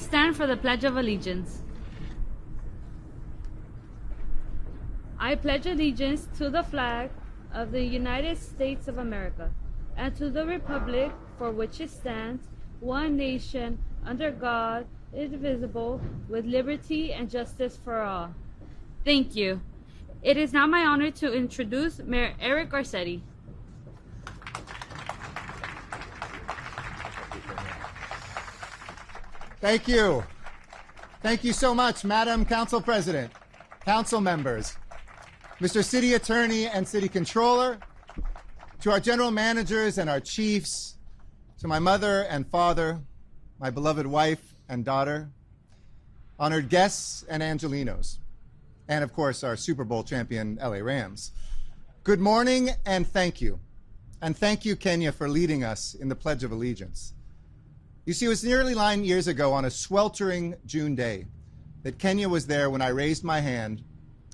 Please stand for the Pledge of Allegiance. I pledge allegiance to the flag of the United States of America and to the republic for which it stands, one nation, under God, indivisible, with liberty and justice for all. Thank you. It is now my honor to introduce Mayor Eric Garcetti. Thank you. Thank you so much, Madam Council President, council members, Mr. City Attorney and City Controller, to our general managers and our chiefs, to my mother and father, my beloved wife and daughter, honored guests and Angelinos, and of course our Super Bowl champion LA Rams. Good morning and thank you. And thank you, Kenya, for leading us in the Pledge of Allegiance. You see, it was nearly 9 years ago on a sweltering June day that Kenya was there when I raised my hand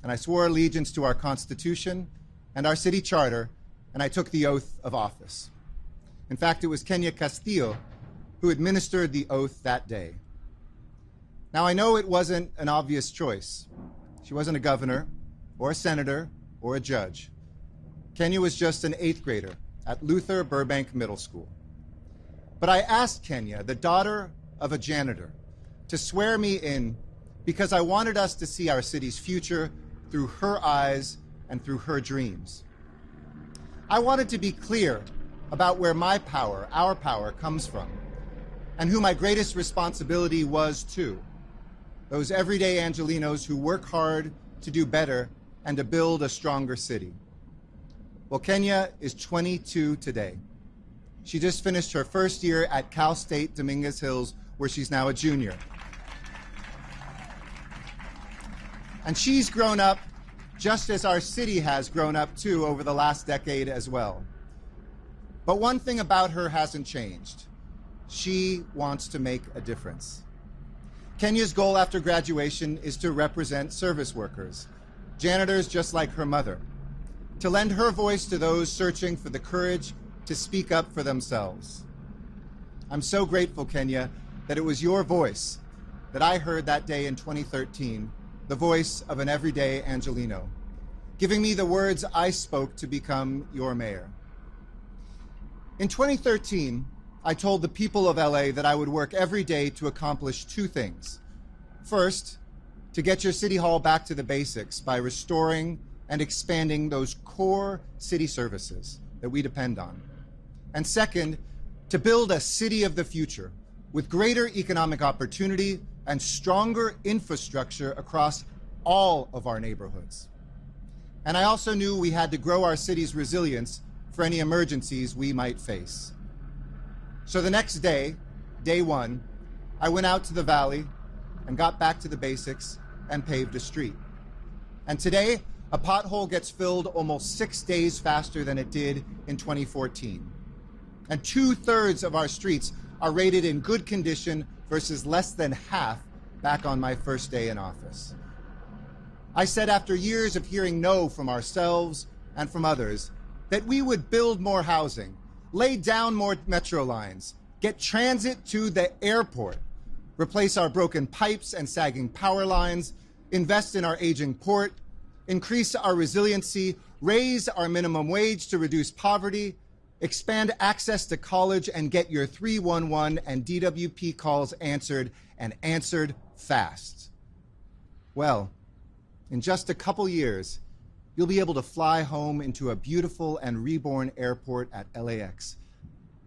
and I swore allegiance to our Constitution and our city charter, and I took the oath of office. In fact, it was Kenya Castillo who administered the oath that day. Now, I know it wasn't an obvious choice. She wasn't a governor or a senator or a judge. Kenya was just an 8th grader at Luther Burbank Middle School. But I asked Kenya, the daughter of a janitor, to swear me in because I wanted us to see our city's future through her eyes and through her dreams. I wanted to be clear about where my power, our power, comes from, and who my greatest responsibility was to. Those everyday Angelinos who work hard to do better and to build a stronger city. Well, Kenya is 22 today. She just finished her first year at Cal State Dominguez Hills, where she's now a junior. And she's grown up just as our city has grown up too over the last decade as well. But one thing about her hasn't changed. She wants to make a difference. Kenya's goal after graduation is to represent service workers, janitors just like her mother, to lend her voice to those searching for the courage to speak up for themselves. I'm so grateful, Kenya, that it was your voice that I heard that day in 2013, the voice of an everyday Angelino, giving me the words I spoke to become your mayor. In 2013, I told the people of LA that I would work every day to accomplish 2 things. First, to get your city hall back to the basics by restoring and expanding those core city services that we depend on. And second, to build a city of the future with greater economic opportunity and stronger infrastructure across all of our neighborhoods. And I also knew we had to grow our city's resilience for any emergencies we might face. So the next day, day 1, I went out to the valley and got back to the basics and paved a street. And today, a pothole gets filled almost 6 days faster than it did in 2014. And 2/3 of our streets are rated in good condition versus less than half back on my first day in office. I said after years of hearing no from ourselves and from others that we would build more housing, lay down more metro lines, get transit to the airport, replace our broken pipes and sagging power lines, invest in our aging port, increase our resiliency, raise our minimum wage to reduce poverty, expand access to college, and get your 311 and DWP calls answered, and answered fast. Well, in just a couple years, you'll be able to fly home into a beautiful and reborn airport at LAX,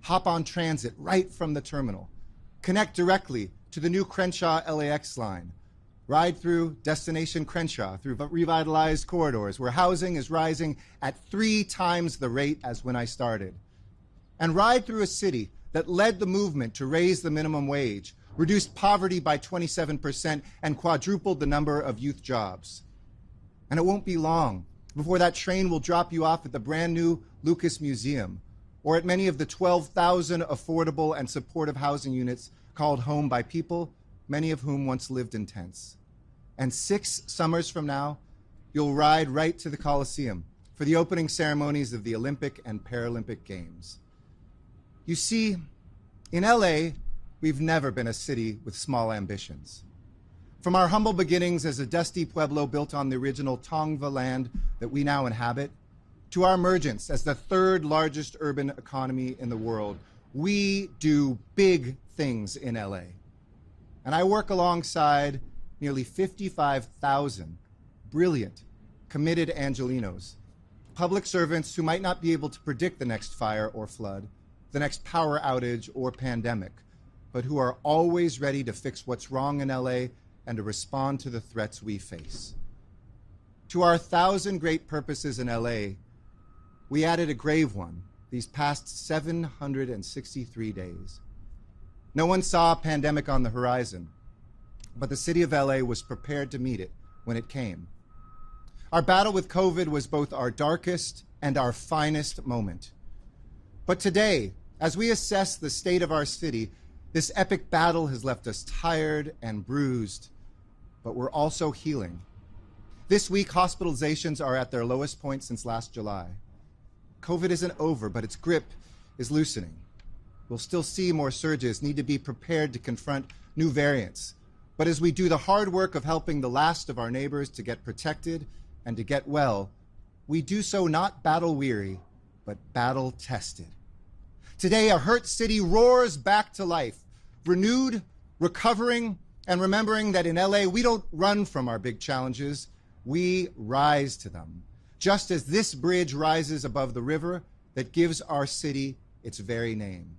hop on transit right from the terminal, connect directly to the new Crenshaw LAX line, ride through Destination Crenshaw through revitalized corridors where housing is rising at 3 times the rate as when I started. And ride through a city that led the movement to raise the minimum wage, reduced poverty by 27%, and quadrupled the number of youth jobs. And it won't be long before that train will drop you off at the brand new Lucas Museum or at many of the 12,000 affordable and supportive housing units called home by people, many of whom once lived in tents. And 6 summers from now, you'll ride right to the Coliseum for the opening ceremonies of the Olympic and Paralympic Games. You see, in LA, we've never been a city with small ambitions. From our humble beginnings as a dusty pueblo built on the original Tongva land that we now inhabit, to our emergence as the third largest urban economy in the world, we do big things in LA. And I work alongside nearly 55,000 brilliant, committed Angelinos, public servants who might not be able to predict the next fire or flood, the next power outage or pandemic, but who are always ready to fix what's wrong in LA and to respond to the threats we face. To our 1,000 great purposes in LA, we added a grave one these past 763 days. No one saw a pandemic on the horizon, but the city of LA was prepared to meet it when it came. Our battle with COVID was both our darkest and our finest moment. But today, as we assess the state of our city, this epic battle has left us tired and bruised, but we're also healing. This week, hospitalizations are at their lowest point since last July. COVID isn't over, but its grip is loosening. We'll still see more surges, need to be prepared to confront new variants. But as we do the hard work of helping the last of our neighbors to get protected and to get well, we do so not battle-weary, but battle-tested. Today, a hurt city roars back to life, renewed, recovering, and remembering that in LA, we don't run from our big challenges, we rise to them, just as this bridge rises above the river that gives our city its very name.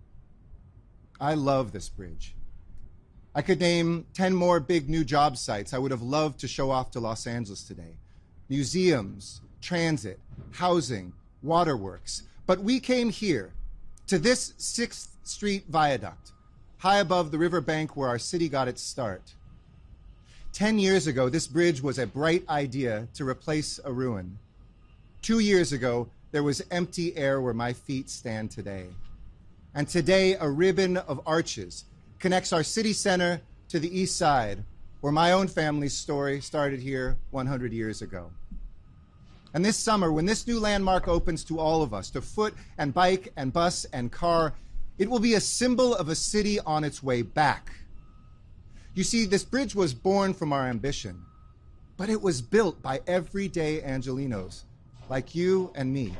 I love this bridge. I could name 10 more big new job sites I would have loved to show off to Los Angeles today. Museums, transit, housing, waterworks. But we came here to this 6th Street Viaduct, high above the riverbank where our city got its start. 10 years ago, this bridge was a bright idea to replace a ruin. 2 years ago, there was empty air where my feet stand today. And today, a ribbon of arches connects our city center to the east side, where my own family's story started here 100 years ago. And this summer, when this new landmark opens to all of us, to foot and bike and bus and car, it will be a symbol of a city on its way back. You see, this bridge was born from our ambition, but it was built by everyday Angelinos, like you and me.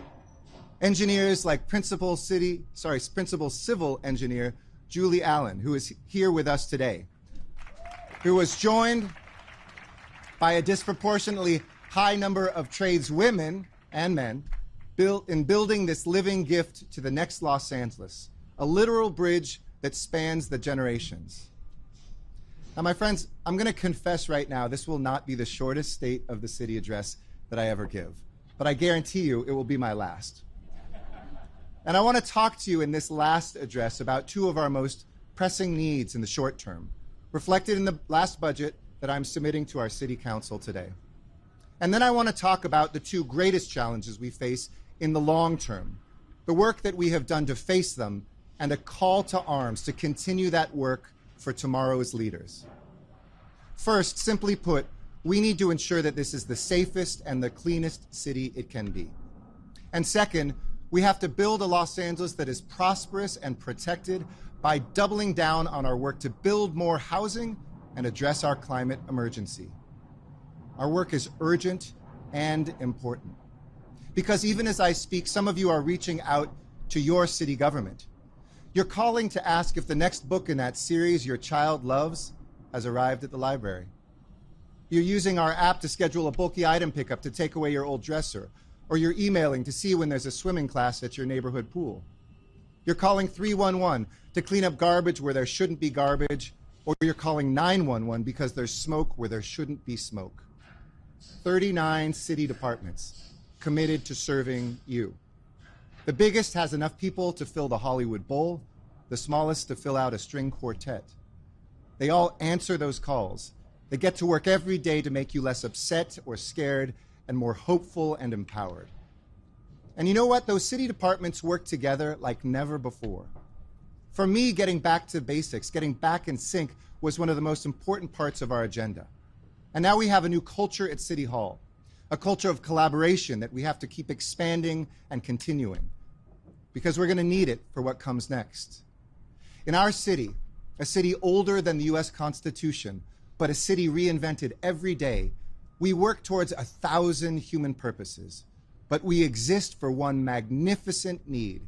Engineers like Principal Civil Engineer Julie Allen, who is here with us today, who was joined by a disproportionately high number of tradeswomen and men in building this living gift to the next Los Angeles, a literal bridge that spans the generations. Now, my friends, I'm going to confess right now, this will not be the shortest State of the City address that I ever give, but I guarantee you it will be my last. And I want to talk to you in this last address about two of our most pressing needs in the short term, reflected in the last budget that I'm submitting to our City Council today. And then I want to talk about the two greatest challenges we face in the long term, the work that we have done to face them, and a call to arms to continue that work for tomorrow's leaders. First, simply put, we need to ensure that this is the safest and the cleanest city it can be. And second, we have to build a Los Angeles that is prosperous and protected by doubling down on our work to build more housing and address our climate emergency. Our work is urgent and important. Because even as I speak, some of you are reaching out to your city government. You're calling to ask if the next book in that series your child loves has arrived at the library. You're using our app to schedule a bulky item pickup to take away your old dresser, or you're emailing to see when there's a swimming class at your neighborhood pool. You're calling 311 to clean up garbage where there shouldn't be garbage, or you're calling 911 because there's smoke where there shouldn't be smoke. 39 city departments committed to serving you. The biggest has enough people to fill the Hollywood Bowl, the smallest to fill out a string quartet. They all answer those calls. They get to work every day to make you less upset or scared and more hopeful and empowered. And you know what? Those city departments work together like never before. For me, getting back to basics, getting back in sync was one of the most important parts of our agenda. And now we have a new culture at City Hall, a culture of collaboration that we have to keep expanding and continuing, because we're going to need it for what comes next. In our city, a city older than the US Constitution, but a city reinvented every day. We work towards 1,000 human purposes, but we exist for one magnificent need: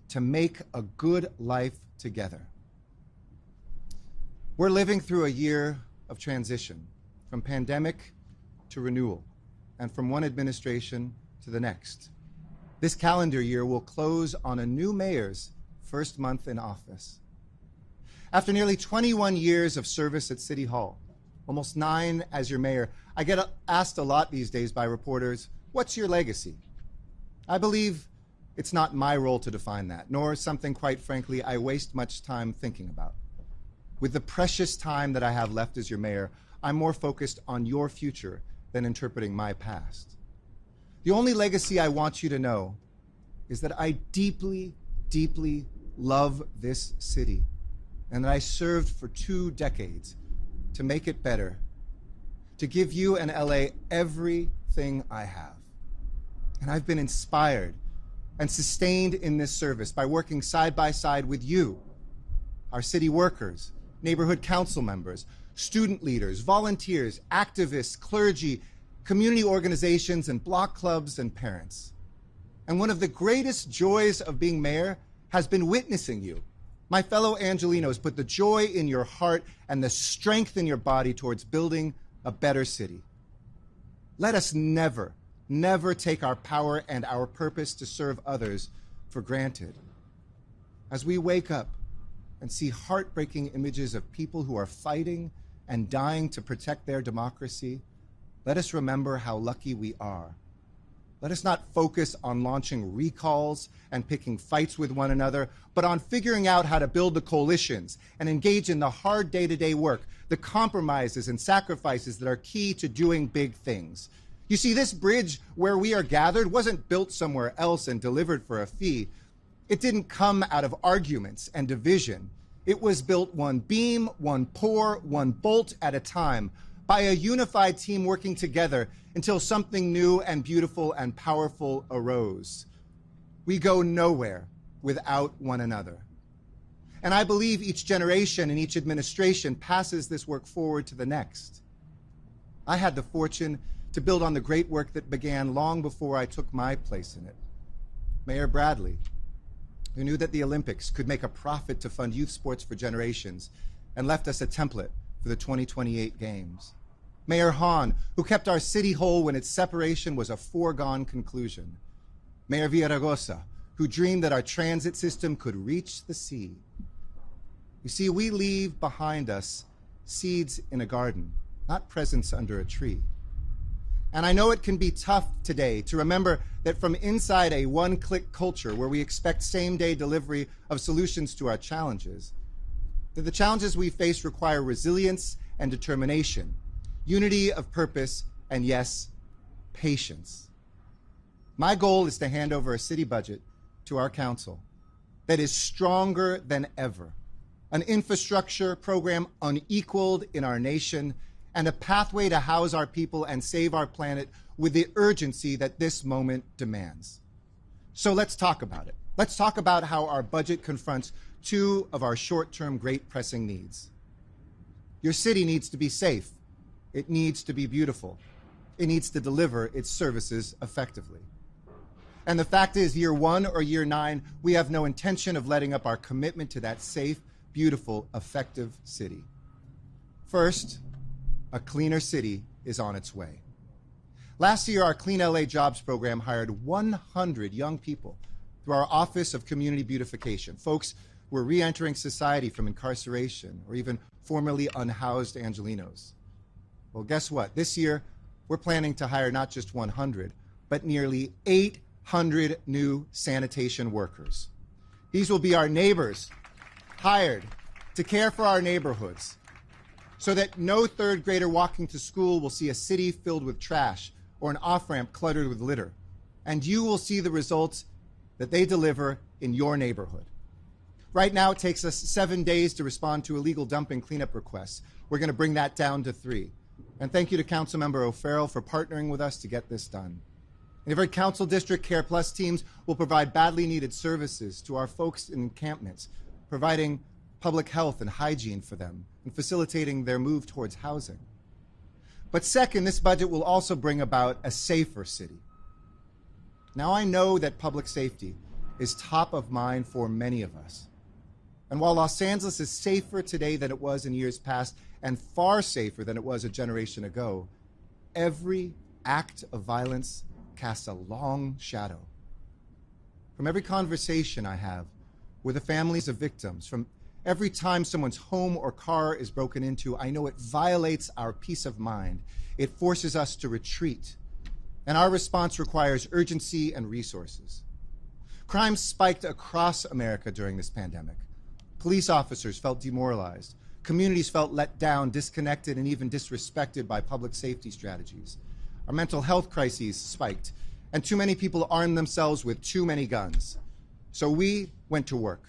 to make a good life together. We're living through a year of transition, from pandemic to renewal, and from one administration to the next. This calendar year will close on a new mayor's first month in office. After nearly 21 years of service at City Hall, almost 9 as your mayor, I get asked a lot these days by reporters, what's your legacy? I believe it's not my role to define that, nor something, quite frankly, I waste much time thinking about. With the precious time that I have left as your mayor, I'm more focused on your future than interpreting my past. The only legacy I want you to know is that I deeply, deeply love this city, and that I served for 2 decades to make it better, to give you and LA everything I have. And I've been inspired and sustained in this service by working side by side with you, our city workers, neighborhood council members, student leaders, volunteers, activists, clergy, community organizations, and block clubs and parents. And one of the greatest joys of being mayor has been witnessing you, my fellow Angelenos, put the joy in your heart and the strength in your body towards building a better city. Let us never, never take our power and our purpose to serve others for granted. As we wake up and see heartbreaking images of people who are fighting and dying to protect their democracy, let us remember how lucky we are. Let us not focus on launching recalls and picking fights with one another, but on figuring out how to build the coalitions and engage in the hard day-to-day work, the compromises and sacrifices that are key to doing big things. You see, this bridge where we are gathered wasn't built somewhere else and delivered for a fee. It didn't come out of arguments and division. It was built one beam, one pour, one bolt at a time, by a unified team working together until something new and beautiful and powerful arose. We go nowhere without one another. And I believe each generation and each administration passes this work forward to the next. I had the fortune to build on the great work that began long before I took my place in it. Mayor Bradley, who knew that the Olympics could make a profit to fund youth sports for generations and left us a template for the 2028 Games. Mayor Hahn, who kept our city whole when its separation was a foregone conclusion. Mayor Villarosa, who dreamed that our transit system could reach the sea. You see, we leave behind us seeds in a garden, not presents under a tree. And I know it can be tough today to remember that from inside a one-click culture where we expect same-day delivery of solutions to our challenges, that the challenges we face require resilience and determination, unity of purpose, and yes, patience. My goal is to hand over a city budget to our council that is stronger than ever, an infrastructure program unequaled in our nation, and a pathway to house our people and save our planet with the urgency that this moment demands. So let's talk about it. Let's talk about how our budget confronts 2 of our short-term great pressing needs. Your city needs to be safe. It needs to be beautiful. It needs to deliver its services effectively. And the fact is, year 1 or year 9, we have no intention of letting up our commitment to that safe, beautiful, effective city. First, a cleaner city is on its way. Last year, our Clean LA Jobs program hired 100 young people through our Office of Community Beautification, folks who were re-entering society from incarceration or even formerly unhoused Angelenos. Well, guess what? This year, we're planning to hire not just 100, but nearly 800 new sanitation workers. These will be our neighbors, hired to care for our neighborhoods, so that no third grader walking to school will see a city filled with trash or an off-ramp cluttered with litter. And you will see the results that they deliver in your neighborhood. Right now, it takes us 7 days to respond to illegal dumping cleanup requests. We're going to bring that down to 3. And thank you to Councilmember O'Farrell for partnering with us to get this done. In every council district, Care Plus teams will provide badly needed services to our folks in encampments, providing public health and hygiene for them and facilitating their move towards housing. But second, this budget will also bring about a safer city. Now, I know that public safety is top of mind for many of us. And while Los Angeles is safer today than it was in years past and far safer than it was a generation ago, every act of violence casts a long shadow. From every conversation I have with the families of victims, from every time someone's home or car is broken into, I know it violates our peace of mind. It forces us to retreat, and our response requires urgency and resources. Crime spiked across America during this pandemic. Police officers felt demoralized. Communities felt let down, disconnected, and even disrespected by public safety strategies. Our mental health crises spiked, and too many people armed themselves with too many guns. So we went to work.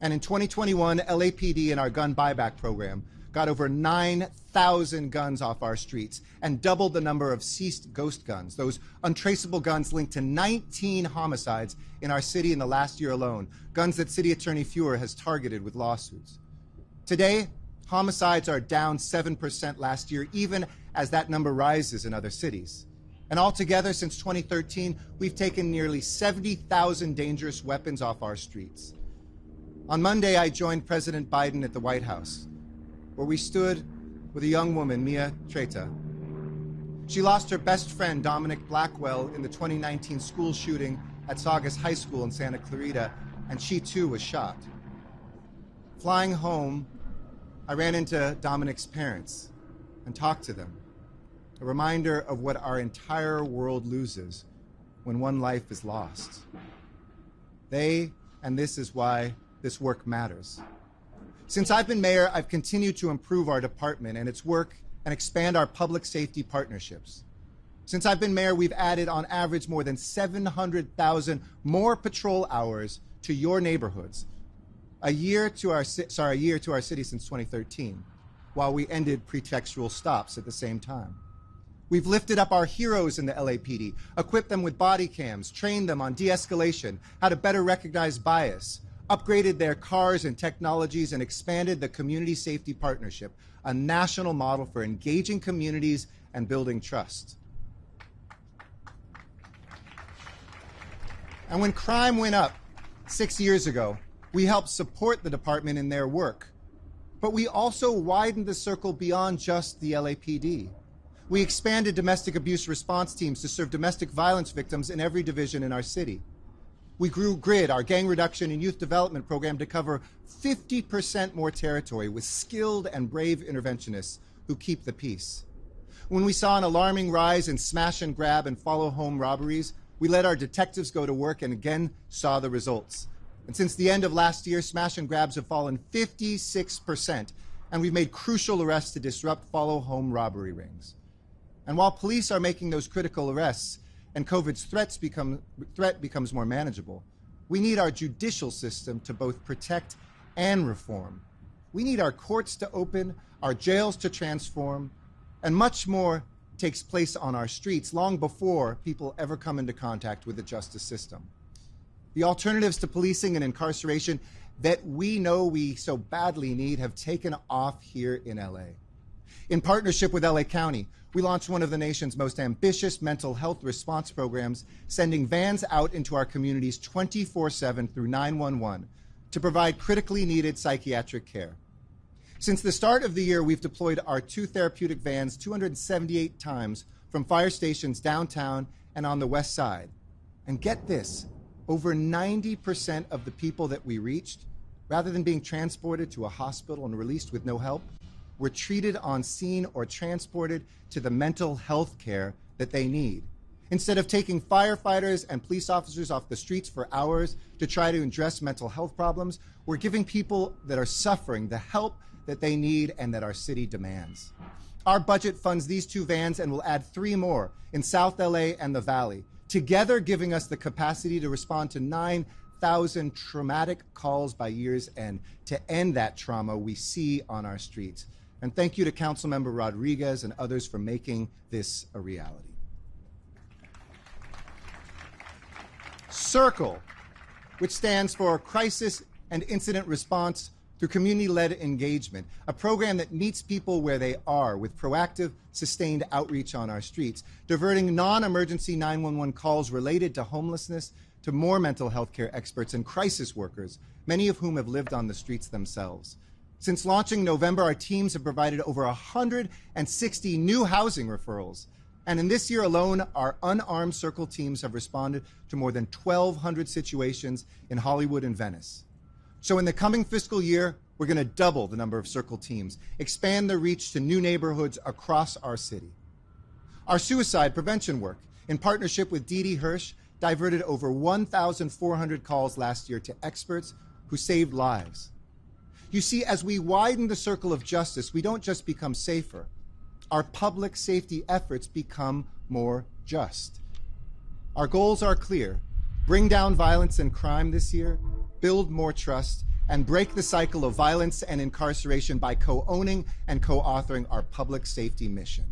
And in 2021, LAPD and our gun buyback program got over 9,000 guns off our streets and doubled the number of seized ghost guns, those untraceable guns linked to 19 homicides in our city in the last year alone, guns that City Attorney Feuer has targeted with lawsuits. Today, homicides are down 7% last year, even as that number rises in other cities. And altogether, since 2013, we've taken nearly 70,000 dangerous weapons off our streets. On Monday, I joined President Biden at the White House, where we stood with a young woman, Mia Treta. She lost her best friend, Dominic Blackwell, in the 2019 school shooting at Saugus High School in Santa Clarita, and she too was shot. Flying home, I ran into Dominic's parents and talked to them, a reminder of what our entire world loses when one life is lost. They, and this is why this work matters. Since I've been mayor, I've continued to improve our department and its work and expand our public safety partnerships. Since I've been mayor, we've added on average more than 700,000 more patrol hours to your neighborhoods, a year to our city since 2013, while we ended pretextual stops at the same time. We've lifted up our heroes in the LAPD, equipped them with body cams, trained them on de-escalation, how to better recognize bias, upgraded their cars and technologies, and expanded the Community Safety Partnership, a national model for engaging communities and building trust. And when crime went up 6 years ago, we helped support the department in their work. But we also widened the circle beyond just the LAPD. We expanded domestic abuse response teams to serve domestic violence victims in every division in our city. We grew GRID, our gang reduction and youth development program, to cover 50% more territory with skilled and brave interventionists who keep the peace. When we saw an alarming rise in smash and grab and follow home robberies, we let our detectives go to work and again saw the results. And since the end of last year, smash and grabs have fallen 56%, and we've made crucial arrests to disrupt follow home robbery rings. And while police are making those critical arrests and COVID's threat becomes more manageable, we need our judicial system to both protect and reform. We need our courts to open, our jails to transform, and much more takes place on our streets long before people ever come into contact with the justice system. The alternatives to policing and incarceration that we know we so badly need have taken off here in LA. In partnership with LA County, we launched one of the nation's most ambitious mental health response programs, sending vans out into our communities 24/7 through 911 to provide critically needed psychiatric care. Since the start of the year, we've deployed our 2 therapeutic vans 278 times from fire stations downtown and on the west side. And get this, over 90% of the people that we reached, rather than being transported to a hospital and released with no help, were treated on scene or transported to the mental health care that they need. Instead of taking firefighters and police officers off the streets for hours to try to address mental health problems, we're giving people that are suffering the help that they need and that our city demands. Our budget funds these 2 vans and will add 3 more in South LA and the Valley, together giving us the capacity to respond to 9,000 traumatic calls by year's end to end that trauma we see on our streets. And thank you to Councilmember Rodriguez and others for making this a reality. CIRCLE, which stands for Crisis and Incident Response, through community-led engagement, a program that meets people where they are with proactive, sustained outreach on our streets, diverting non-emergency 911 calls related to homelessness to more mental health care experts and crisis workers, many of whom have lived on the streets themselves. Since launching in November, our teams have provided over 160 new housing referrals. And in this year alone, our unarmed circle teams have responded to more than 1,200 situations in Hollywood and Venice. So in the coming fiscal year, we're going to double the number of circle teams, expand their reach to new neighborhoods across our city. Our suicide prevention work, in partnership with Dee Dee Hirsch, diverted over 1,400 calls last year to experts who saved lives. You see, as we widen the circle of justice, we don't just become safer. Our public safety efforts become more just. Our goals are clear. Bring down violence and crime this year, build more trust, and break the cycle of violence and incarceration by co-owning and co-authoring our public safety mission.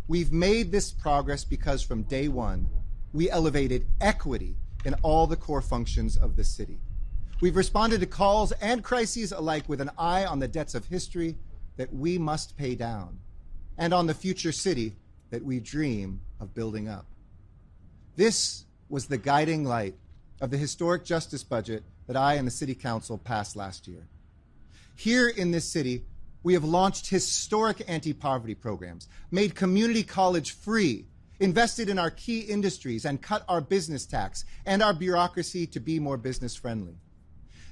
We've made this progress because from day one, we elevated equity in all the core functions of the city. We've responded to calls and crises alike with an eye on the debts of history that we must pay down, and on the future city that we dream of building up. This was the guiding light of the historic justice budget that I and the City Council passed last year. Here in this city, we have launched historic anti-poverty programs, made community college free, invested in our key industries, and cut our business tax and our bureaucracy to be more business friendly.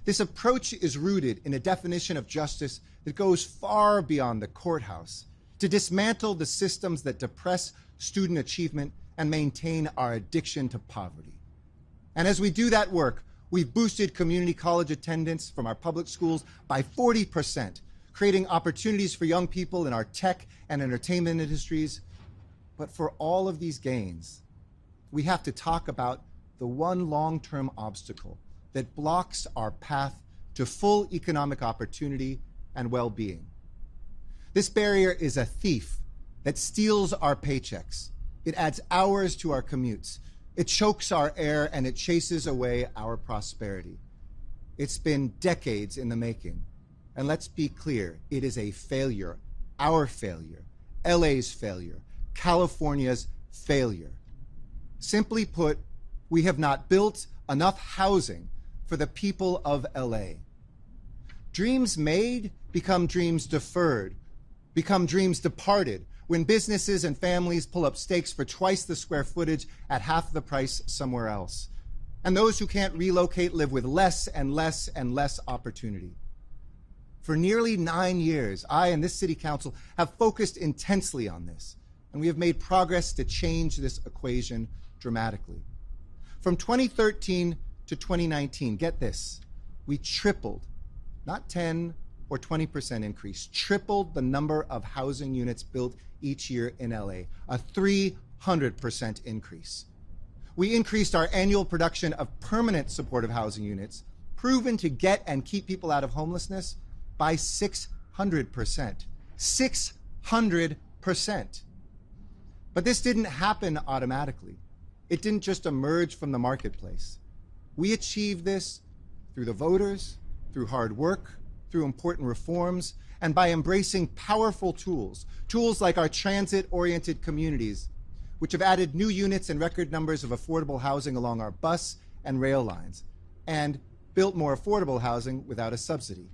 This approach is rooted in a definition of justice that goes far beyond the courthouse to dismantle the systems that depress student achievement and maintain our addiction to poverty. And as we do that work, we've boosted community college attendance from our public schools by 40%, creating opportunities for young people in our tech and entertainment industries. But for all of these gains, we have to talk about the one long-term obstacle that blocks our path to full economic opportunity and well-being. This barrier is a thief that steals our paychecks. It adds hours to our commutes. It chokes our air, and it chases away our prosperity. It's been decades in the making. And let's be clear, it is a failure, our failure, LA's failure, California's failure. Simply put, we have not built enough housing for the people of LA. Dreams made become dreams deferred, become dreams departed, when businesses and families pull up stakes for twice the square footage at half the price somewhere else. And those who can't relocate live with less and less and less opportunity. For nearly 9 years, I and this City Council have focused intensely on this, and we have made progress to change this equation dramatically. From 2013 to 2019, get this, we tripled, not 10 or 20% increase, tripled the number of housing units built each year in LA, a 300% increase. We increased our annual production of permanent supportive housing units, proven to get and keep people out of homelessness, by 600%. 600%. But this didn't happen automatically. It didn't just emerge from the marketplace. We achieved this through the voters, through hard work, through important reforms, and by embracing powerful tools like our transit-oriented communities, which have added new units and record numbers of affordable housing along our bus and rail lines, and built more affordable housing without a subsidy.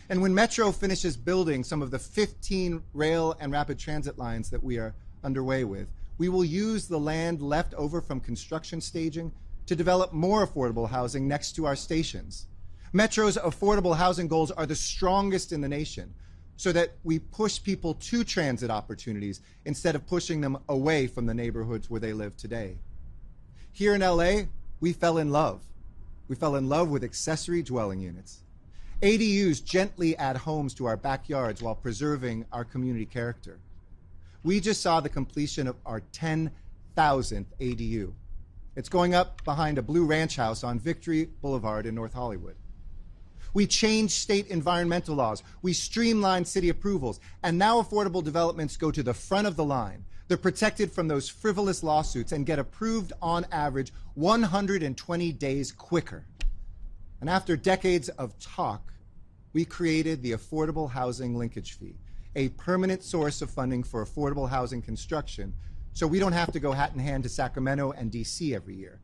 And when Metro finishes building some of the 15 rail and rapid transit lines that we are underway with, we will use the land left over from construction staging to develop more affordable housing next to our stations. Metro's affordable housing goals are the strongest in the nation, so that we push people to transit opportunities instead of pushing them away from the neighborhoods where they live today. Here in LA, we fell in love. We fell in love with accessory dwelling units. ADUs gently add homes to our backyards while preserving our community character. We just saw the completion of our 10,000th ADU. It's going up behind a blue ranch house on Victory Boulevard in North Hollywood. We changed state environmental laws. We streamlined city approvals. And now affordable developments go to the front of the line. They're protected from those frivolous lawsuits and get approved on average 120 days quicker. And after decades of talk, we created the Affordable Housing Linkage Fee, a permanent source of funding for affordable housing construction, so we don't have to go hat in hand to Sacramento and DC every year.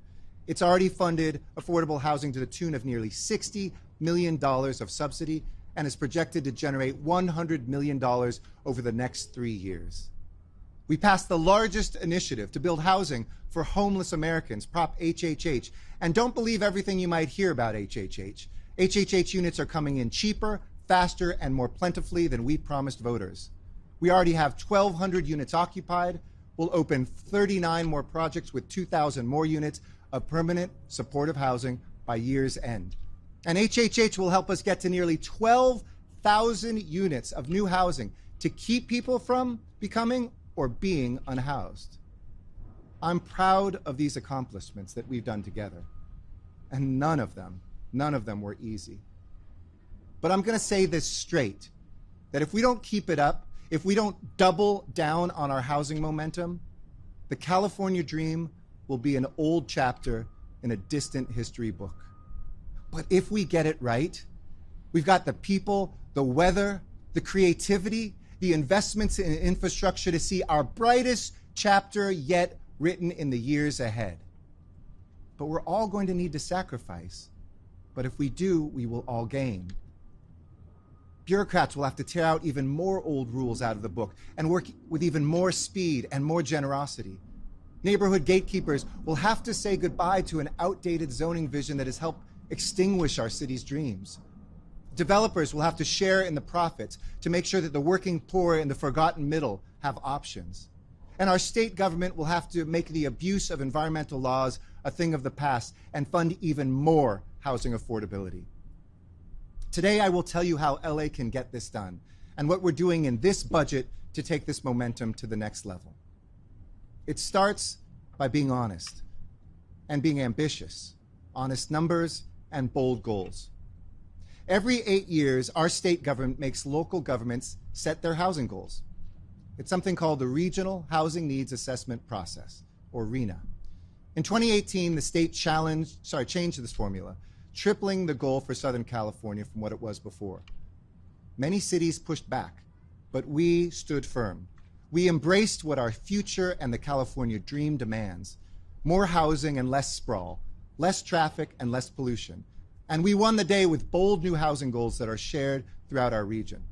It's already funded affordable housing to the tune of nearly $60 million of subsidy and is projected to generate $100 million over the next 3 years. We passed the largest initiative to build housing for homeless Americans, Prop HHH, and don't believe everything you might hear about HHH. HHH units are coming in cheaper, faster, and more plentifully than we promised voters. We already have 1,200 units occupied. We'll open 39 more projects with 2,000 more units of permanent supportive housing by year's end. And HHH will help us get to nearly 12,000 units of new housing to keep people from becoming or being unhoused. I'm proud of these accomplishments that we've done together, and none of them were easy. But I'm going to say this straight, that if we don't keep it up, if we don't double down on our housing momentum, the California dream will be an old chapter in a distant history book. But if we get it right, we've got the people, the weather, the creativity, the investments in infrastructure to see our brightest chapter yet written in the years ahead. But we're all going to need to sacrifice. But if we do, we will all gain. Bureaucrats will have to tear out even more old rules out of the book and work with even more speed and more generosity. Neighborhood gatekeepers will have to say goodbye to an outdated zoning vision that has helped extinguish our city's dreams. Developers will have to share in the profits to make sure that the working poor and the forgotten middle have options. And our state government will have to make the abuse of environmental laws a thing of the past and fund even more housing affordability. Today, I will tell you how LA can get this done and what we're doing in this budget to take this momentum to the next level. It starts by being honest and being ambitious, honest numbers and bold goals. Every 8 years, our state government makes local governments set their housing goals. It's something called the Regional Housing Needs Assessment Process, or RHNA. In 2018, the state changed this formula, tripling the goal for Southern California from what it was before. Many cities pushed back, but we stood firm. We embraced what our future and the California dream demands: more housing and less sprawl, less traffic and less pollution. And we won the day with bold new housing goals that are shared throughout our region.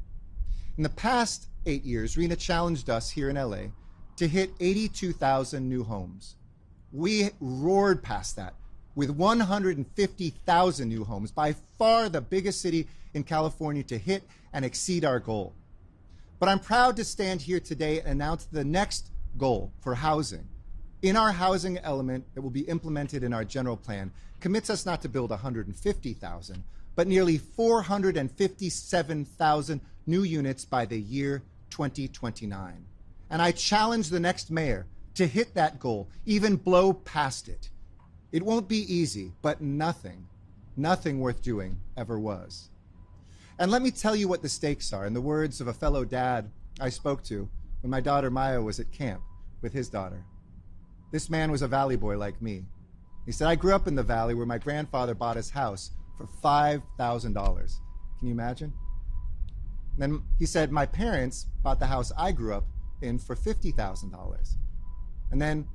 In the past 8 years, RHNA challenged us here in LA to hit 82,000 new homes. We roared past that with 150,000 new homes, by far the biggest city in California to hit and exceed our goal. But I'm proud to stand here today and announce the next goal for housing. In our housing element that will be implemented in our general plan, commits us not to build 150,000, but nearly 457,000 new units by the year 2029. And I challenge the next mayor to hit that goal, even blow past it. It won't be easy, but nothing worth doing ever was. And let me tell you what the stakes are, in the words of a fellow dad I spoke to when my daughter Maya was at camp with his daughter. This man was a valley boy like me. He said, I grew up in the valley where my grandfather bought his house for $5,000. Can you imagine? And then he said, my parents bought the house I grew up in for $50,000. And then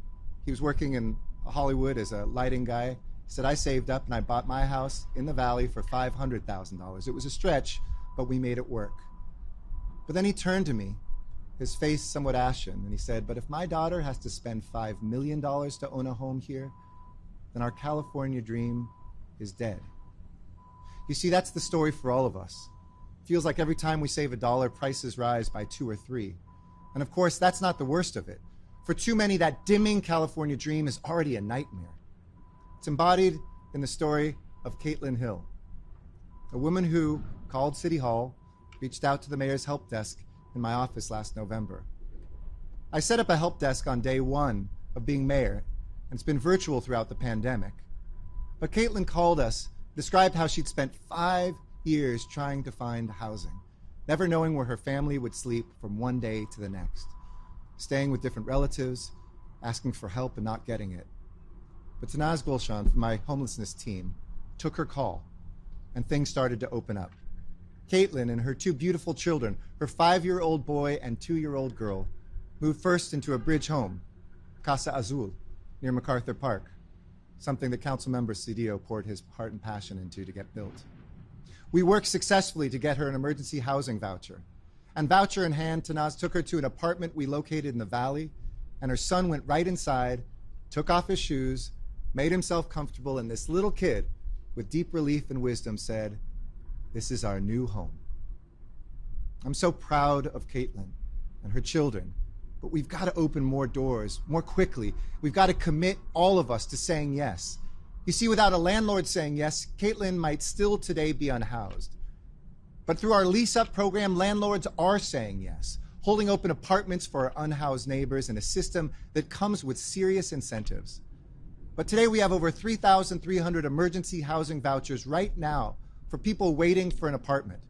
he was working in Hollywood as a lighting guy. He said, I saved up and I bought my house in the valley for $500,000. It was a stretch, but we made it work. But then he turned to me, his face somewhat ashen, and he said, but if my daughter has to spend $5 million to own a home here, then our California dream is dead. You see, that's the story for all of us. It feels like every time we save $1, prices rise by 2 or 3. And of course, that's not the worst of it. For too many, that dimming California dream is already a nightmare. It's embodied in the story of Caitlin Hill, a woman who called City Hall, reached out to the mayor's help desk in my office last November. I set up a help desk on day 1 of being mayor, and it's been virtual throughout the pandemic. But Caitlin called us, described how she'd spent 5 years trying to find housing, never knowing where her family would sleep from one day to the next, staying with different relatives, asking for help and not getting it. But Tanaz Gulshan from my homelessness team took her call, and things started to open up. Caitlin and her two beautiful children, her 5-year-old boy and 2-year-old girl, moved first into a bridge home, Casa Azul, near MacArthur Park, something that Councilmember Cedillo poured his heart and passion into to get built. We worked successfully to get her an emergency housing voucher. And voucher in hand, Tanaz took her to an apartment we located in the valley, and her son went right inside, took off his shoes, made himself comfortable, and this little kid, with deep relief and wisdom, said, "This is our new home." I'm so proud of Caitlin and her children, but we've got to open more doors more quickly. We've got to commit, all of us, to saying yes. You see, without a landlord saying yes, Caitlin might still today be unhoused. But through our lease-up program, landlords are saying yes, holding open apartments for our unhoused neighbors in a system that comes with serious incentives. But today we have over 3,300 emergency housing vouchers right now for people waiting for an apartment.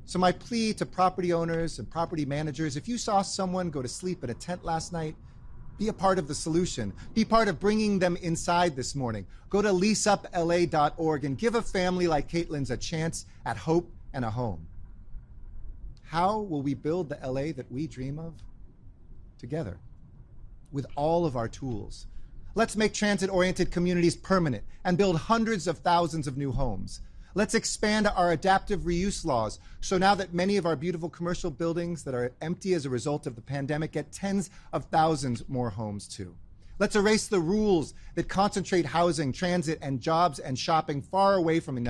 So my plea to property owners and property managers, if you saw someone go to sleep in a tent last night, be a part of the solution. Be part of bringing them inside this morning. Go to leaseupla.org and give a family like Caitlin's a chance at hope and a home. How will we build the LA that we dream of? Together, with all of our tools. Let's make transit-oriented communities permanent and build hundreds of thousands of new homes. Let's expand our adaptive reuse laws so now that many of our beautiful commercial buildings that are empty as a result of the pandemic get tens of thousands more homes too. Let's erase the rules that concentrate housing, transit, and jobs and shopping far away from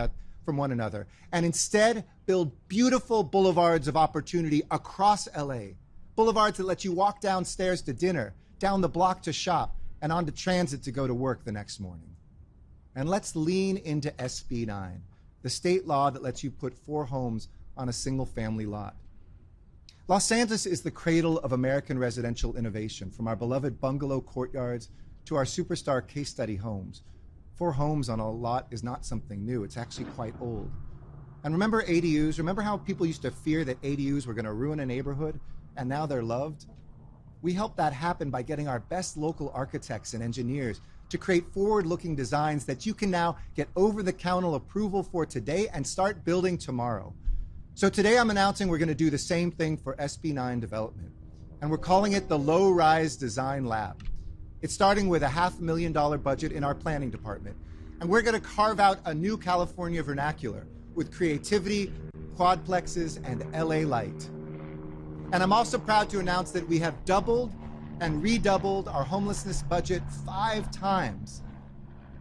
one another, and instead build beautiful boulevards of opportunity across LA. Boulevards that let you walk downstairs to dinner, down the block to shop, and onto transit to go to work the next morning. And let's lean into SB 9, the state law that lets you put 4 homes on a single family lot. Los Angeles is the cradle of American residential innovation, from our beloved bungalow courtyards to our superstar case study homes. 4 homes on a lot is not something new, it's actually quite old. And remember ADUs? Remember how people used to fear that ADUs were going to ruin a neighborhood, and now they're loved? We helped that happen by getting our best local architects and engineers to create forward-looking designs that you can now get over-the-counter approval for today and start building tomorrow. So today I'm announcing we're going to do the same thing for SB 9 development, and we're calling it the Low Rise Design Lab. It's starting with a $500,000 budget in our planning department, and we're going to carve out a new California vernacular with creativity, quadplexes, and LA light. And I'm also proud to announce that we have doubled and redoubled our homelessness budget 5 times.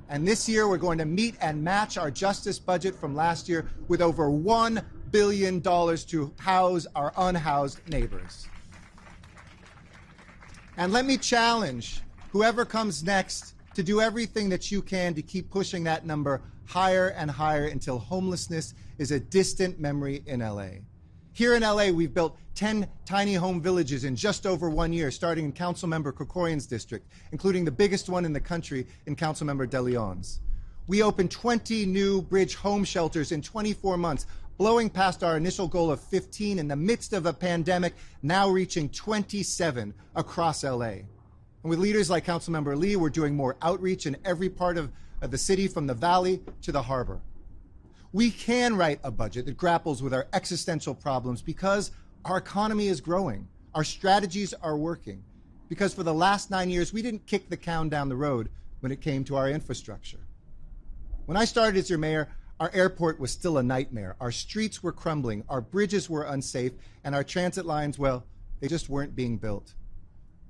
And this year we're going to meet and match our justice budget from last year with over $1 billion to house our unhoused neighbors. And let me challenge whoever comes next to do everything that you can to keep pushing that number higher and higher until homelessness is a distant memory in LA. Here in LA, we've built 10 tiny home villages in just over 1 year, starting in Councilmember Krikorian's district, including the biggest one in the country in Councilmember De Leon's. We opened 20 new bridge home shelters in 24 months, blowing past our initial goal of 15 in the midst of a pandemic, now reaching 27 across LA. And with leaders like Councilmember Lee, we're doing more outreach in every part of the city, from the valley to the harbor. We can write a budget that grapples with our existential problems because our economy is growing, our strategies are working, because for the last 9 years, we didn't kick the can down the road when it came to our infrastructure. When I started as your mayor, our airport was still a nightmare. Our streets were crumbling, our bridges were unsafe, and our transit lines, well, they just weren't being built.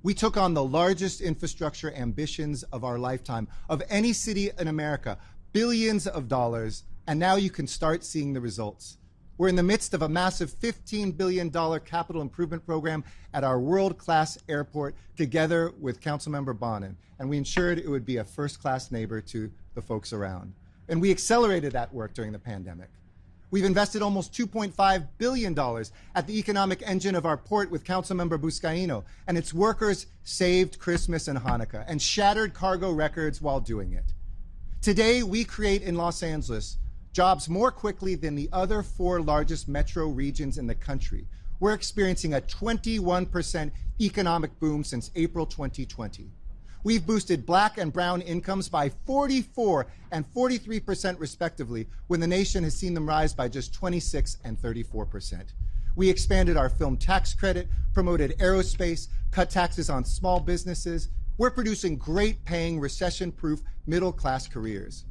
We took on the largest infrastructure ambitions of our lifetime, of any city in America, billions of dollars, and now you can start seeing the results. We're in the midst of a massive $15 billion capital improvement program at our world-class airport, together with Councilmember Bonin, and we ensured it would be a first-class neighbor to the folks around. And we accelerated that work during the pandemic. We've invested almost $2.5 billion at the economic engine of our port with Councilmember Buscaino, and its workers saved Christmas and Hanukkah and shattered cargo records while doing it. Today, we create in Los Angeles jobs more quickly than the other 4 largest metro regions in the country. We're experiencing a 21% economic boom since April 2020. We've boosted black and brown incomes by 44 and 43% respectively, when the nation has seen them rise by just 26 and 34%. We expanded our film tax credit, promoted aerospace, cut taxes on small businesses. We're producing great-paying, recession-proof, middle-class careers.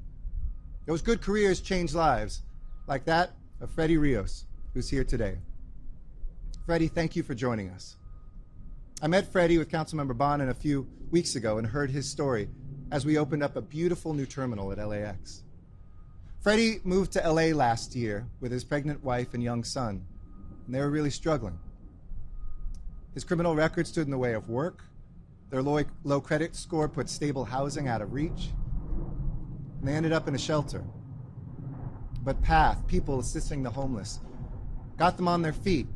Those good careers change lives, like that of Freddie Rios, who's here today. Freddie, thank you for joining us. I met Freddie with Councilmember Bonin a few weeks ago and heard his story as we opened up a beautiful new terminal at LAX. Freddie moved to LA last year with his pregnant wife and young son, and they were really struggling. His criminal record stood in the way of work. Their low credit score put stable housing out of reach, and they ended up in a shelter. But PATH, People Assisting the Homeless, got them on their feet,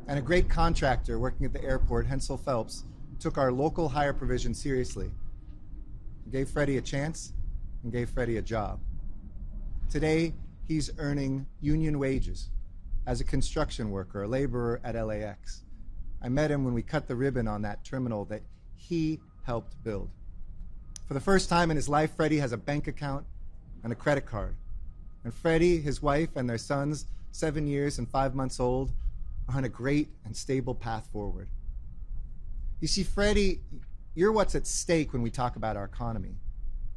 and a great contractor working at the airport, Hensel Phelps, took our local hire provision seriously, gave Freddie a chance, and gave Freddie a job. Today, he's earning union wages as a construction worker, a laborer at LAX. I met him when we cut the ribbon on that terminal that he helped build. For the first time in his life, Freddie has a bank account and a credit card. And Freddie, his wife, and their sons, 7 years and 5 months old, are on a great and stable path forward. You see, Freddie, you're what's at stake when we talk about our economy.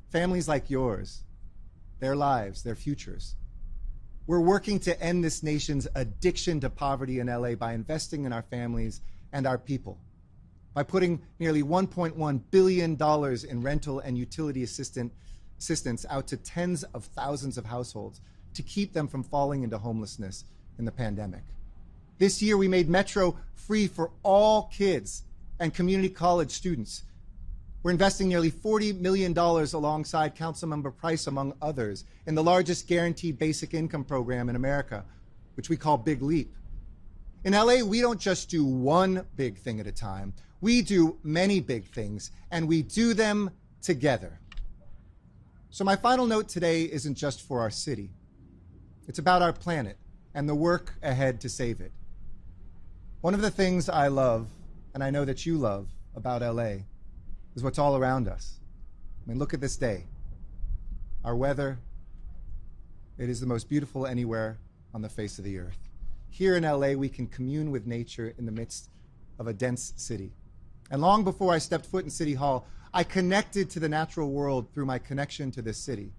Families like yours, their lives, their futures. We're working to end this nation's addiction to poverty in LA by investing in our families and our people, by putting nearly $1.1 billion in rental and utility assistance out to tens of thousands of households to keep them from falling into homelessness in the pandemic. This year, we made Metro free for all kids and community college students. We're investing nearly $40 million alongside Councilmember Price, among others, in the largest guaranteed basic income program in America, which we call Big Leap. In LA, we don't just do one big thing at a time. We do many big things, and we do them together. So my final note today isn't just for our city. It's about our planet and the work ahead to save it. One of the things I love, and I know that you love, about LA is what's all around us. I mean, look at this day. Our weather, it is the most beautiful anywhere on the face of the earth. Here in LA, we can commune with nature in the midst of a dense city. And long before I stepped foot in City Hall, I connected to the natural world through my connection to this city.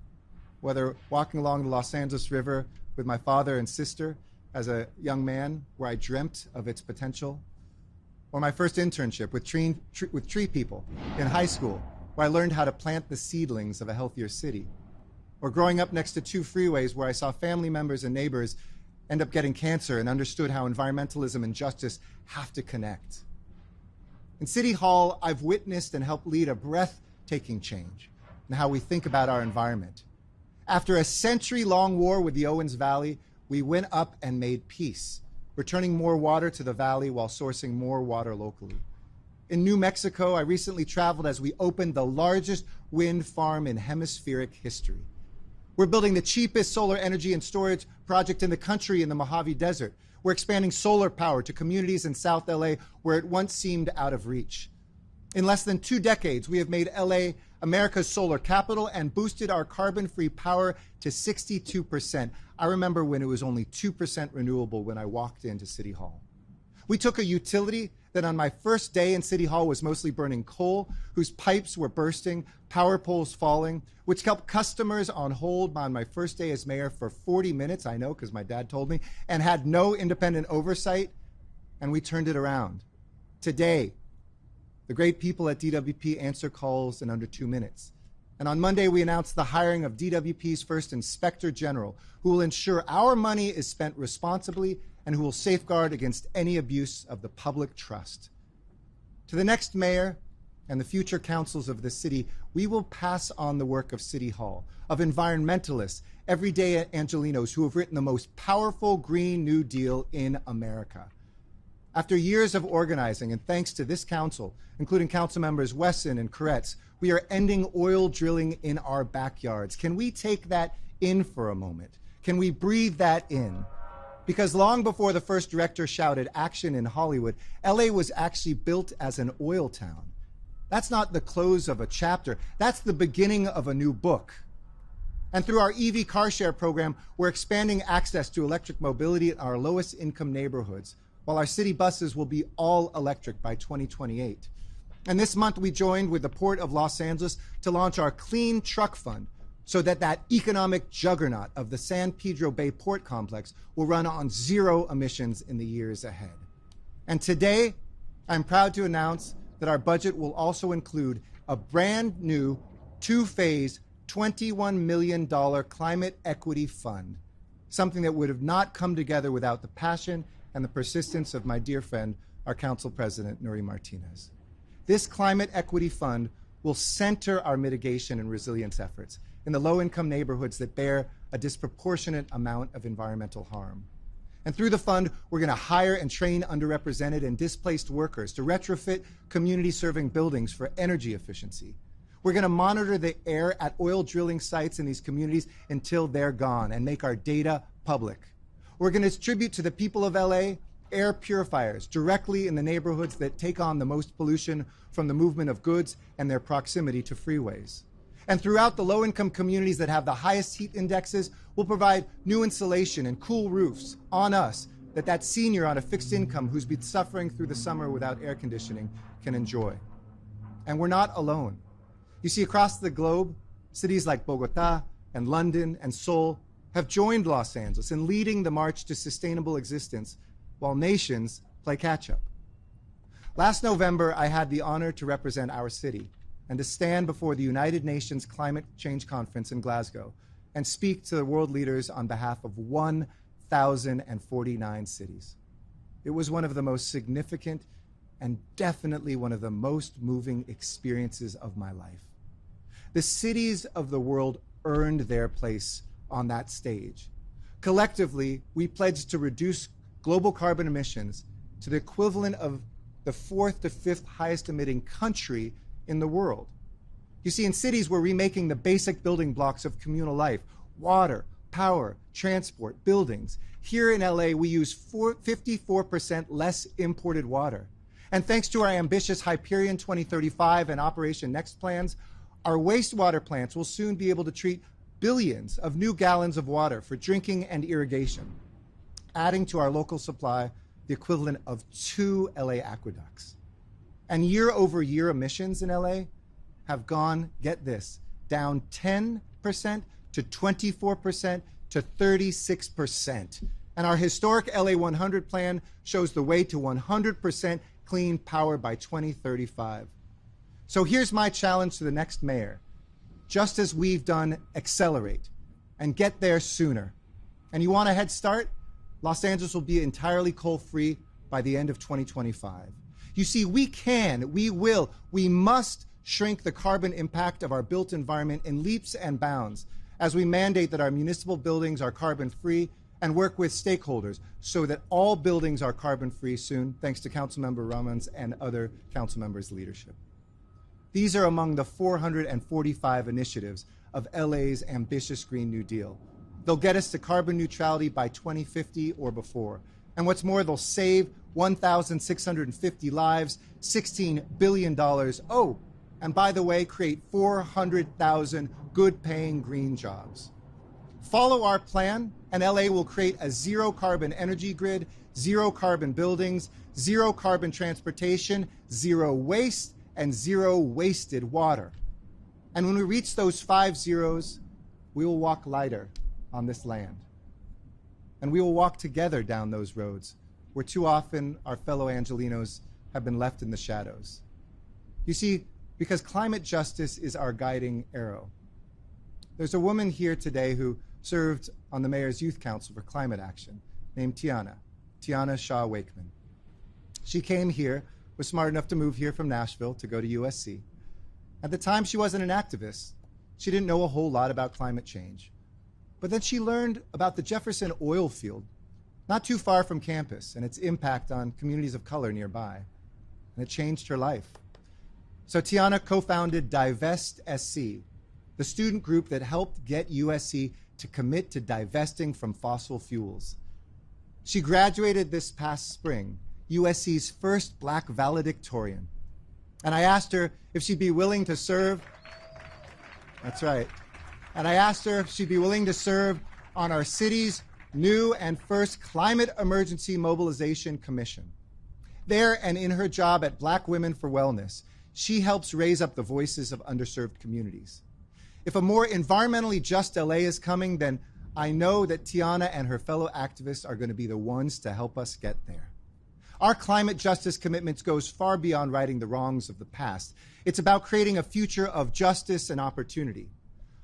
Whether walking along the Los Angeles River with my father and sister as a young man, where I dreamt of its potential, or my first internship with tree people in high school, where I learned how to plant the seedlings of a healthier city, or growing up next to two freeways where I saw family members and neighbors end up getting cancer and understood how environmentalism and justice have to connect. In City Hall, I've witnessed and helped lead a breathtaking change in how we think about our environment. After a century-long war with the Owens Valley, we went up and made peace, returning more water to the valley while sourcing more water locally. In New Mexico, I recently traveled as we opened the largest wind farm in hemispheric history. We're building the cheapest solar energy and storage project in the country in the Mojave Desert. We're expanding solar power to communities in South LA where it once seemed out of reach. In less than 2 decades, we have made LA America's solar capital and boosted our carbon-free power to 62%. I remember when it was only 2% renewable when I walked into City Hall. We took a utility that on my first day in City Hall was mostly burning coal, whose pipes were bursting, power poles falling, which kept customers on hold on my first day as mayor for 40 minutes, I know because my dad told me, and had no independent oversight, and we turned it around. Today, the great people at DWP answer calls in under 2 minutes. And on Monday, we announced the hiring of DWP's first Inspector General, who will ensure our money is spent responsibly and who will safeguard against any abuse of the public trust. To the next mayor and the future councils of the city, we will pass on the work of City Hall, of environmentalists, everyday Angelinos who have written the most powerful Green New Deal in America. After years of organizing, and thanks to this council, including council members Wesson and Koretz, we are ending oil drilling in our backyards. Can we take that in for a moment? Can we breathe that in? Because long before the first director shouted action in Hollywood, LA was actually built as an oil town. That's not the close of a chapter. That's the beginning of a new book. And through our EV car share program, we're expanding access to electric mobility in our lowest income neighborhoods, while our city buses will be all electric by 2028. And this month we joined with the Port of Los Angeles to launch our Clean Truck Fund so that that economic juggernaut of the San Pedro Bay Port Complex will run on zero emissions in the years ahead. And today, I'm proud to announce that our budget will also include a brand new two-phase $21 million climate equity fund, something that would have not come together without the passion and the persistence of my dear friend, our Council President, Nuri Martinez. This climate equity fund will center our mitigation and resilience efforts in the low-income neighborhoods that bear a disproportionate amount of environmental harm. And through the fund, we're going to hire and train underrepresented and displaced workers to retrofit community-serving buildings for energy efficiency. We're going to monitor the air at oil drilling sites in these communities until they're gone and make our data public. We're going to distribute to the people of LA air purifiers directly in the neighborhoods that take on the most pollution from the movement of goods and their proximity to freeways. And throughout the low-income communities that have the highest heat indexes, we'll provide new insulation and cool roofs on us that senior on a fixed income who's been suffering through the summer without air conditioning can enjoy. And we're not alone. You see, across the globe, cities like Bogota and London and Seoul have joined Los Angeles in leading the march to sustainable existence while nations play catch-up. Last November, I had the honor to represent our city and to stand before the United Nations Climate Change Conference in Glasgow and speak to the world leaders on behalf of 1,049 cities. It was one of the most significant and definitely one of the most moving experiences of my life. The cities of the world earned their place on that stage. Collectively, we pledged to reduce global carbon emissions to the equivalent of the fourth to fifth highest emitting country in the world. You see, in cities, we're remaking the basic building blocks of communal life: water, power, transport, buildings. Here in LA, we use 54% less imported water. And thanks to our ambitious Hyperion 2035 and Operation Next plans, our wastewater plants will soon be able to treat billions of new gallons of water for drinking and irrigation, adding to our local supply the equivalent of 2 LA aqueducts. And year-over-year emissions in LA have gone, get this, down 10% to 24% to 36%. And our historic LA 100 plan shows the way to 100% clean power by 2035. So here's my challenge to the next mayor. Just as we've done, accelerate and get there sooner. And you want a head start? Los Angeles will be entirely coal-free by the end of 2025. You see, we can, we will, we must shrink the carbon impact of our built environment in leaps and bounds as we mandate that our municipal buildings are carbon-free and work with stakeholders so that all buildings are carbon-free soon, thanks to Councilmember Ramon's and other council members' leadership. These are among the 445 initiatives of LA's ambitious Green New Deal. They'll get us to carbon neutrality by 2050 or before. And what's more, they'll save 1,650 lives, $16 billion. Oh, and by the way, create 400,000 good-paying green jobs. Follow our plan, and LA will create a zero-carbon energy grid, zero-carbon buildings, zero-carbon transportation, zero waste, and zero wasted water. And when we reach those 5 zeros, we will walk lighter on this land. And we will walk together down those roads where too often our fellow Angelenos have been left in the shadows. You see, because climate justice is our guiding arrow. There's a woman here today who served on the Mayor's Youth Council for Climate Action named Tiana Shaw Wakeman. She came here, was smart enough to move here from Nashville to go to USC. At the time, she wasn't an activist. She didn't know a whole lot about climate change. But then she learned about the Jefferson oil field, not too far from campus, and its impact on communities of color nearby. And it changed her life. So Tiana co-founded Divest SC, the student group that helped get USC to commit to divesting from fossil fuels. She graduated this past spring, USC's first Black valedictorian. And I asked her if she'd be willing to serve. That's right. And I asked her if she'd be willing to serve on our city's new and first Climate Emergency Mobilization Commission. There and in her job at Black Women for Wellness, she helps raise up the voices of underserved communities. If a more environmentally just LA is coming, then I know that Tiana and her fellow activists are going to be the ones to help us get there. Our climate justice commitments goes far beyond righting the wrongs of the past. It's about creating a future of justice and opportunity.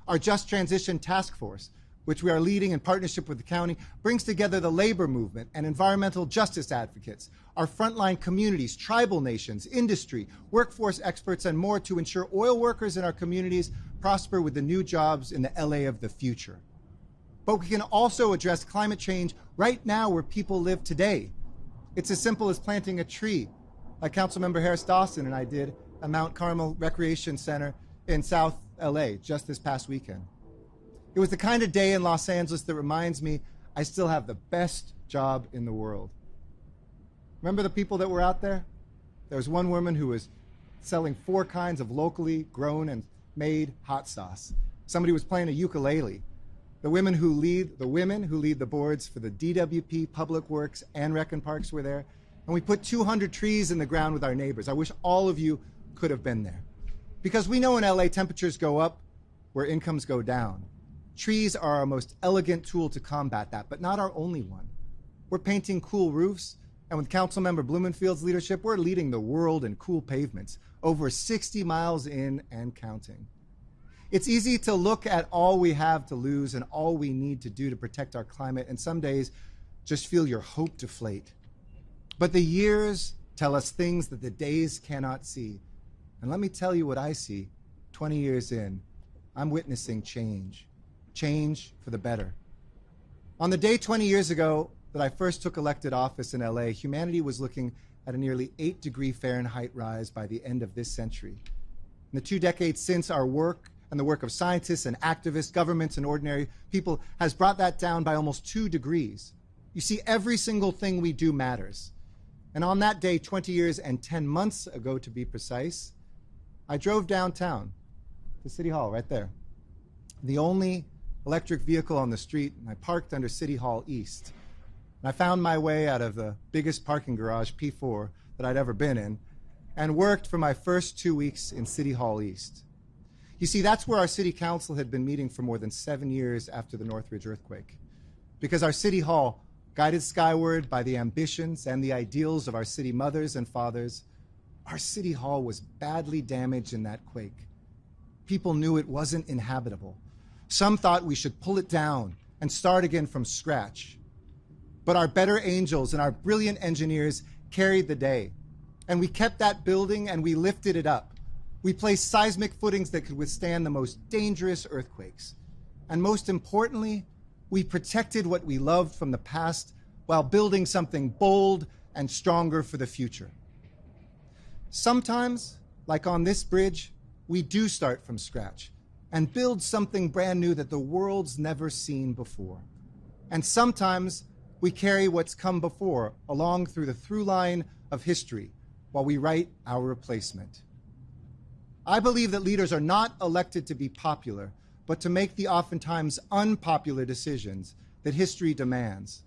Our Just Transition Task Force, which we are leading in partnership with the county, brings together the labor movement and environmental justice advocates, our frontline communities, tribal nations, industry, workforce experts, and more to ensure oil workers in our communities prosper with the new jobs in the LA of the future. But we can also address climate change right now where people live today. It's as simple as planting a tree, like Councilmember Harris Dawson and I did at Mount Carmel Recreation Center in South LA just this past weekend. It was the kind of day in Los Angeles that reminds me I still have the best job in the world. Remember the people that were out there? There was one woman who was selling 4 kinds of locally grown and made hot sauce. Somebody was playing a ukulele. The women who lead the boards for the DWP, Public Works, and Rec and Parks were there. And we put 200 trees in the ground with our neighbors. I wish all of you could have been there. Because we know in LA temperatures go up where incomes go down. Trees are our most elegant tool to combat that, but not our only one. We're painting cool roofs, and with Councilmember Blumenfield's leadership, we're leading the world in cool pavements, over 60 miles in and counting. It's easy to look at all we have to lose and all we need to do to protect our climate, and some days just feel your hope deflate. But the years tell us things that the days cannot see. And let me tell you what I see 20 years in. I'm witnessing change. Change for the better. On the day 20 years ago that I first took elected office in LA, humanity was looking at a nearly 8-degree Fahrenheit rise by the end of this century. In the 2 decades since, our work and the work of scientists and activists, governments and ordinary people has brought that down by almost 2 degrees. You see, every single thing we do matters. And on that day, 20 years and 10 months ago to be precise, I drove downtown to City Hall right there. The only electric vehicle on the street, and I parked under City Hall East. And I found my way out of the biggest parking garage, P4, that I'd ever been in, and worked for my first 2 weeks in City Hall East. You see, that's where our city council had been meeting for more than 7 years after the Northridge earthquake. Because our city hall, guided skyward by the ambitions and the ideals of our city mothers and fathers, our city hall was badly damaged in that quake. People knew it wasn't inhabitable. Some thought we should pull it down and start again from scratch. But our better angels and our brilliant engineers carried the day. And we kept that building and we lifted it up. We placed seismic footings that could withstand the most dangerous earthquakes. And most importantly, we protected what we loved from the past while building something bold and stronger for the future. Sometimes, like on this bridge, we do start from scratch and build something brand new that the world's never seen before. And sometimes we carry what's come before along through the through line of history while we write our replacement. I believe that leaders are not elected to be popular, but to make the oftentimes unpopular decisions that history demands,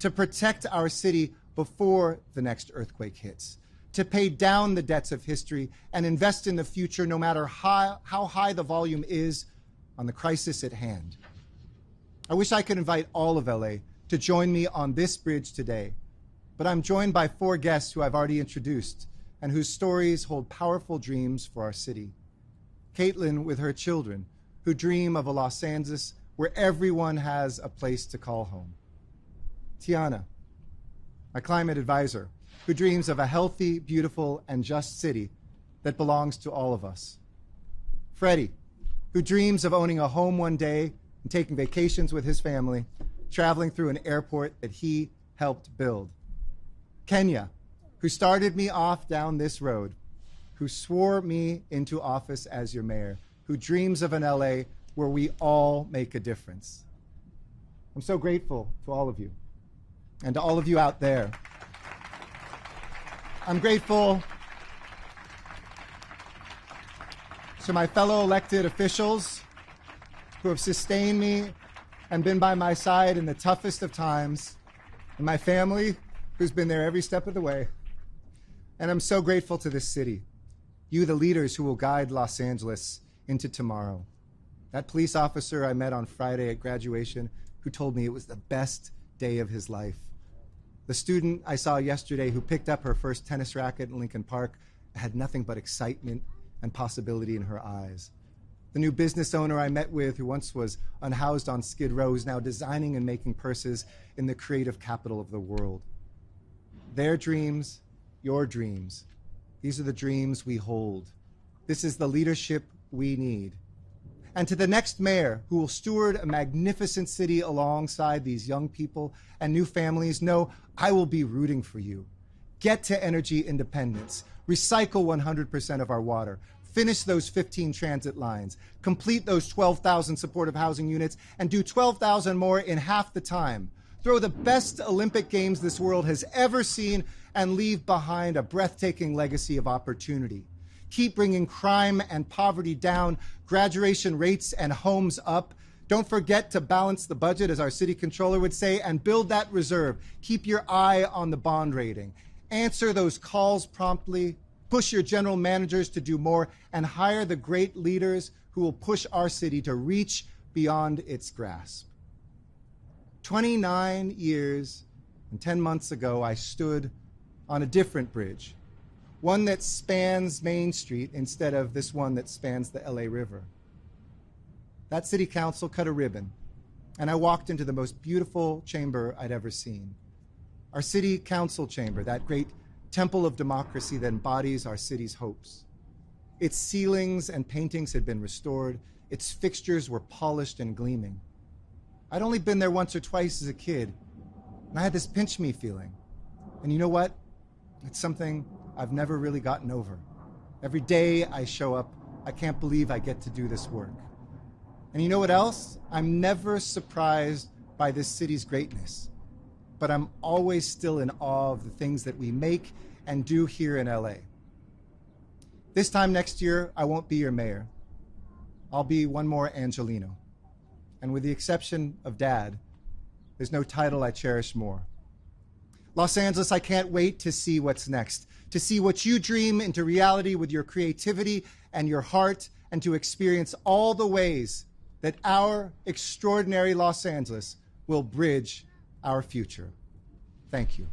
to protect our city before the next earthquake hits, to pay down the debts of history and invest in the future no matter how high the volume is on the crisis at hand. I wish I could invite all of LA to join me on this bridge today, but I'm joined by 4 guests who I've already introduced and whose stories hold powerful dreams for our city. Caitlin with her children, who dream of a Los Angeles where everyone has a place to call home. Tiana, my climate advisor, who dreams of a healthy, beautiful, and just city that belongs to all of us. Freddie, who dreams of owning a home one day and taking vacations with his family, traveling through an airport that he helped build. Kenya, who started me off down this road, who swore me into office as your mayor, who dreams of an LA where we all make a difference. I'm so grateful to all of you and to all of you out there. I'm grateful To my fellow elected officials who have sustained me and been by my side in the toughest of times, and my family who's been there every step of the way. And I'm so grateful to this city, you, the leaders who will guide Los Angeles into tomorrow. That police officer I met on Friday at graduation who told me it was the best day of his life. The student I saw yesterday who picked up her first tennis racket in Lincoln Park had nothing but excitement and possibility in her eyes. The new business owner I met with who once was unhoused on Skid Row is now designing and making purses in the creative capital of the world. Their dreams, your dreams. These are the dreams we hold. This is the leadership we need. And to the next mayor who will steward a magnificent city alongside these young people and new families, know I will be rooting for you. Get to energy independence. Recycle 100% of our water. Finish those 15 transit lines. Complete those 12,000 supportive housing units and do 12,000 more in half the time. Throw the best Olympic Games this world has ever seen and leave behind a breathtaking legacy of opportunity. Keep bringing crime and poverty down, graduation rates and homes up. Don't forget to balance the budget, as our city controller would say, and build that reserve. Keep your eye on the bond rating. Answer those calls promptly. Push your general managers to do more and hire the great leaders who will push our city to reach beyond its grasp. 29 years and 10 months ago, I stood on a different bridge, one that spans Main Street instead of this one that spans the LA River. That city council cut a ribbon, and I walked into the most beautiful chamber I'd ever seen. Our city council chamber, that great temple of democracy that embodies our city's hopes. Its ceilings and paintings had been restored. Its fixtures were polished and gleaming. I'd only been there once or twice as a kid, and I had this pinch-me feeling. And you know what? It's something I've never really gotten over. Every day I show up, I can't believe I get to do this work. And you know what else? I'm never surprised by this city's greatness, but I'm always still in awe of the things that we make and do here in LA. This time next year, I won't be your mayor. I'll be one more Angelino. And with the exception of Dad, there's no title I cherish more. Los Angeles, I can't wait to see what's next, to see what you dream into reality with your creativity and your heart, and to experience all the ways that our extraordinary Los Angeles will bridge our future. Thank you.